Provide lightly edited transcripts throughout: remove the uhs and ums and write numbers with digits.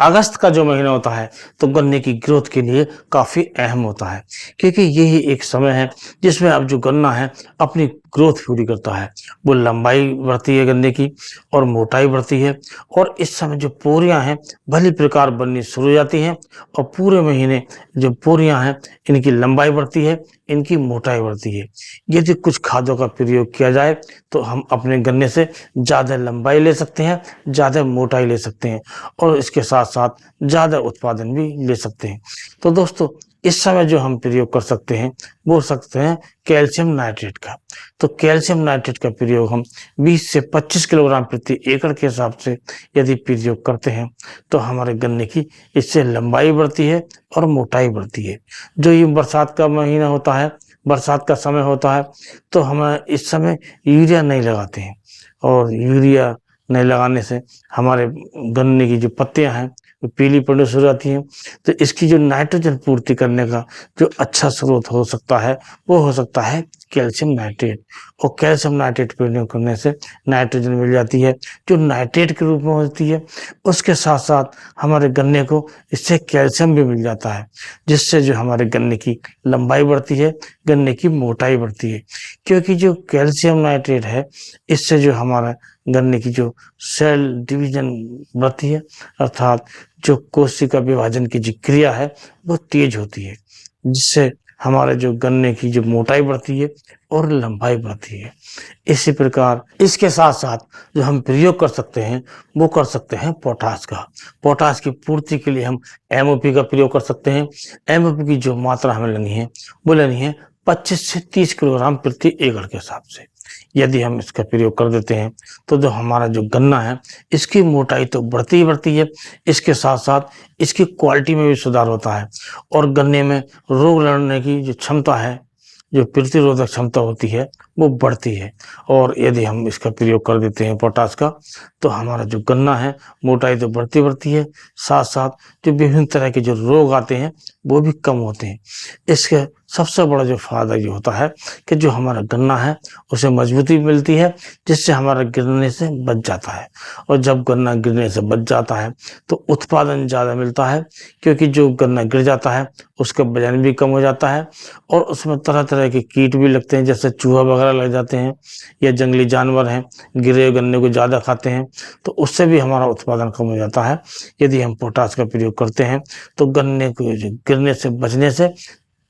अगस्त का जो महीना होता है तो गन्ने की ग्रोथ के लिए काफ़ी अहम होता है, क्योंकि यही एक समय है जिसमें अब जो गन्ना है अपनी ग्रोथ पूरी करता है। वो लंबाई बढ़ती है गन्ने की और मोटाई बढ़ती है, और इस समय जो पोरियां हैं भली प्रकार बननी शुरू हो जाती हैं, और पूरे महीने जो पोरियां हैं इनकी लंबाई बढ़ती है, इनकी मोटाई बढ़ती है। यदि कुछ खादों का प्रयोग किया जाए तो हम अपने गन्ने से ज़्यादा लंबाई ले सकते हैं, ज़्यादा मोटाई ले सकते हैं, और इसके साथ साथ ज़्यादा उत्पादन भी ले सकते हैं। तो दोस्तों, इस समय जो हम प्रयोग कर सकते हैं वो सकते हैं कैल्शियम नाइट्रेट का। तो कैल्शियम नाइट्रेट का प्रयोग हम 20 से 25 किलोग्राम प्रति एकड़ के हिसाब से यदि प्रयोग करते हैं तो हमारे गन्ने की इससे लंबाई बढ़ती है और मोटाई बढ़ती है। जो ये बरसात का महीना होता है, बरसात का समय होता है, तो हम इस समय यूरिया नहीं लगाते हैं, और यूरिया नहीं लगाने से हमारे गन्ने की जो पत्तियां हैं वो पीली पड़नी शुरू हो जाती हैं। तो इसकी जो नाइट्रोजन पूर्ति करने का जो अच्छा स्रोत हो सकता है वो हो सकता है कैल्शियम नाइट्रेट। और कैल्शियम नाइट्रेट प्रयोग करने से नाइट्रोजन मिल जाती है जो नाइट्रेट के रूप में होती है। उसके साथ साथ हमारे गन्ने को इससे कैल्शियम भी मिल जाता है, जिससे जो हमारे गन्ने की लंबाई बढ़ती है, गन्ने की मोटाई बढ़ती है। क्योंकि जो कैल्शियम नाइट्रेट है इससे जो हमारा गन्ने की जो सेल डिवीजन बढ़ती है, अर्थात जो कोशिका विभाजन की जो क्रिया है वो तेज होती है, जिससे हमारे जो गन्ने की जो मोटाई बढ़ती है और लंबाई बढ़ती है। इसी प्रकार इसके साथ साथ जो हम प्रयोग कर सकते हैं वो कर सकते हैं पोटाश का। पोटाश की पूर्ति के लिए हम एमओपी का प्रयोग कर सकते हैं। एमओपी की जो मात्रा हमें लेनी है वो लेनी है 25 से 30 किलोग्राम प्रति एकड़ के हिसाब से। यदि हम इसका प्रयोग कर देते हैं तो जो हमारा जो गन्ना है इसकी मोटाई तो बढ़ती ही बढ़ती है, इसके साथ साथ इसकी क्वालिटी में भी सुधार होता है, और गन्ने में रोग लड़ने की जो क्षमता है, जो प्रतिरोधक क्षमता होती है वो बढ़ती है। और यदि हम इसका प्रयोग कर देते हैं पोटाश का, तो हमारा जो गन्ना है मोटाई तो बढ़ती बढ़ती है, साथ साथ जो विभिन्न तरह के जो रोग आते हैं वो भी कम होते हैं। इसके सबसे बड़ा जो फायदा ये होता है कि जो हमारा गन्ना है उसे मजबूती मिलती है, जिससे हमारा गिरने से बच जाता है। और जब गन्ना गिरने से बच जाता है तो उत्पादन ज़्यादा मिलता है, क्योंकि जो गन्ना गिर जाता है उसका वजन भी कम हो जाता है, और उसमें तरह तरह के कीट भी लगते हैं, जैसे चूहा वगैरह लग जाते हैं, या जंगली जानवर हैं गिरे गन्ने को ज़्यादा खाते हैं, तो उससे भी हमारा उत्पादन कम हो जाता है। यदि हम पोटाश का प्रयोग करते हैं तो गन्ने को जो गिरने से बचने से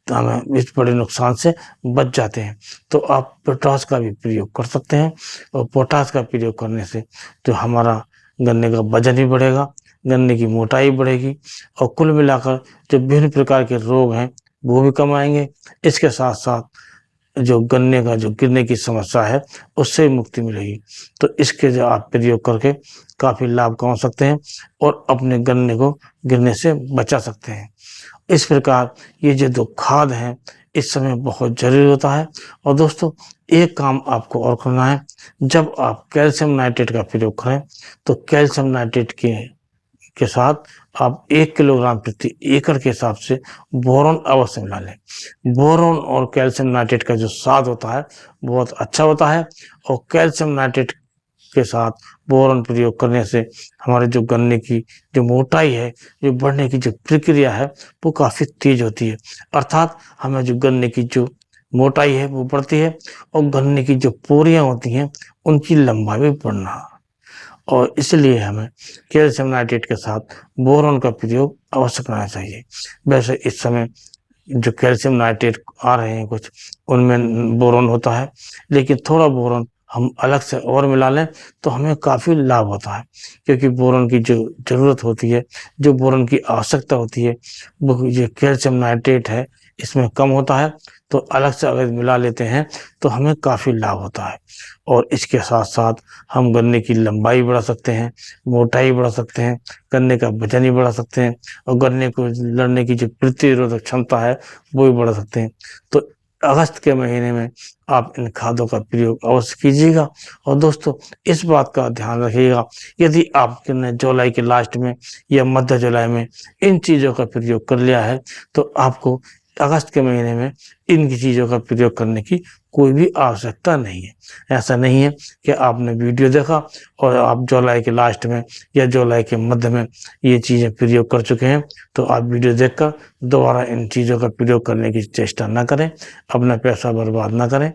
तो हमें इस बड़े नुकसान से बच जाते हैं। तो आप पोटाश का भी प्रयोग कर सकते हैं, और पोटाश का प्रयोग करने से जो हमारा गन्ने का वजन भी बढ़ेगा, गन्ने की मोटाई बढ़ेगी, और कुल मिलाकर जो विभिन्न प्रकार के रोग हैं वो भी कम आएंगे। इसके साथ साथ जो गन्ने का जो गिरने की समस्या है उससे मुक्ति मिलेगी। तो इसके जो आप प्रयोग करके काफ़ी लाभ कमा सकते हैं और अपने गन्ने को गिरने से बचा सकते हैं। इस प्रकार ये जो दो खाद हैं इस समय बहुत जरूरी होता है। और दोस्तों, एक काम आपको और करना है, जब आप कैल्शियम नाइट्रेट का प्रयोग करें तो कैल्शियम नाइट्रेट के साथ आप 1 किलोग्राम प्रति एकड़ के हिसाब से बोरॉन अवश्य मिला लें। बोरॉन और कैल्शियम नाइट्रेट का जो स्वाद होता है बहुत अच्छा होता है, और कैल्शियम नाइट्रेट के साथ बोरॉन प्रयोग करने से हमारे जो गन्ने की जो मोटाई है, जो बढ़ने की जो प्रक्रिया है वो काफ़ी तेज होती है, अर्थात हमें जो गन्ने की जो मोटाई है वो बढ़ती है, और गन्ने की जो पोरियां होती हैं उनकी लंबाई भी बढ़ना। और इसलिए हमें कैल्शियम नाइट्रेट के साथ बोरॉन का प्रयोग अवश्य करना चाहिए। वैसे इस समय जो कैल्शियम नाइट्रेट आ रहे हैं कुछ, उनमें बोरॉन होता है, लेकिन थोड़ा बोरॉन हम अलग से और मिला लें तो हमें काफ़ी लाभ होता है, क्योंकि बोरॉन की जो ज़रूरत होती है, जो बोरॉन की आवश्यकता होती है, वो जो कैल्शियम नाइट्रेट है इसमें कम होता है। तो अलग से अगर मिला लेते हैं तो हमें काफ़ी लाभ होता है, और इसके साथ साथ हम गन्ने की लंबाई बढ़ा सकते हैं, मोटाई बढ़ा सकते हैं, गन्ने का वजन ही बढ़ा सकते हैं, और गन्ने को लड़ने की जो प्रतिरोधक क्षमता है वो भी बढ़ा सकते हैं। तो अगस्त के महीने में आप इन खादों का प्रयोग अवश्य कीजिएगा। और दोस्तों, इस बात का ध्यान रखिएगा, यदि आपने जुलाई के लास्ट में या मध्य जुलाई में इन चीज़ों का प्रयोग कर लिया है तो आपको अगस्त के महीने में इन चीज़ों का प्रयोग करने की कोई भी आवश्यकता नहीं है। ऐसा नहीं है कि आपने वीडियो देखा और आप जुलाई के लास्ट में या जुलाई के मध्य में ये चीज़ें प्रयोग कर चुके हैं, तो आप वीडियो देखकर दोबारा इन चीज़ों का प्रयोग करने की चेष्टा ना करें, अपना पैसा बर्बाद ना करें।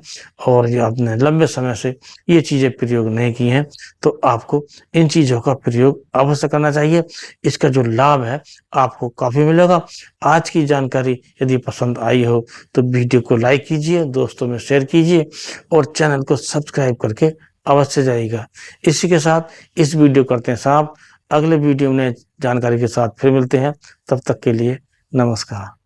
और ये आपने लंबे समय से ये चीज़ें प्रयोग नहीं की हैं, तो आपको इन चीज़ों का प्रयोग अवश्य करना चाहिए। इसका जो लाभ है आपको काफ़ी मिलेगा। आज की जानकारी यदि पसंद आई हो तो वीडियो को लाइक कीजिए, दोस्तों में शेयर कीजिए और चैनल को सब्सक्राइब करके अवश्य जाइएगा। इसी के साथ इस वीडियो करते हैं समाप्त। अगले वीडियो में जानकारी के साथ फिर मिलते हैं। तब तक के लिए नमस्कार।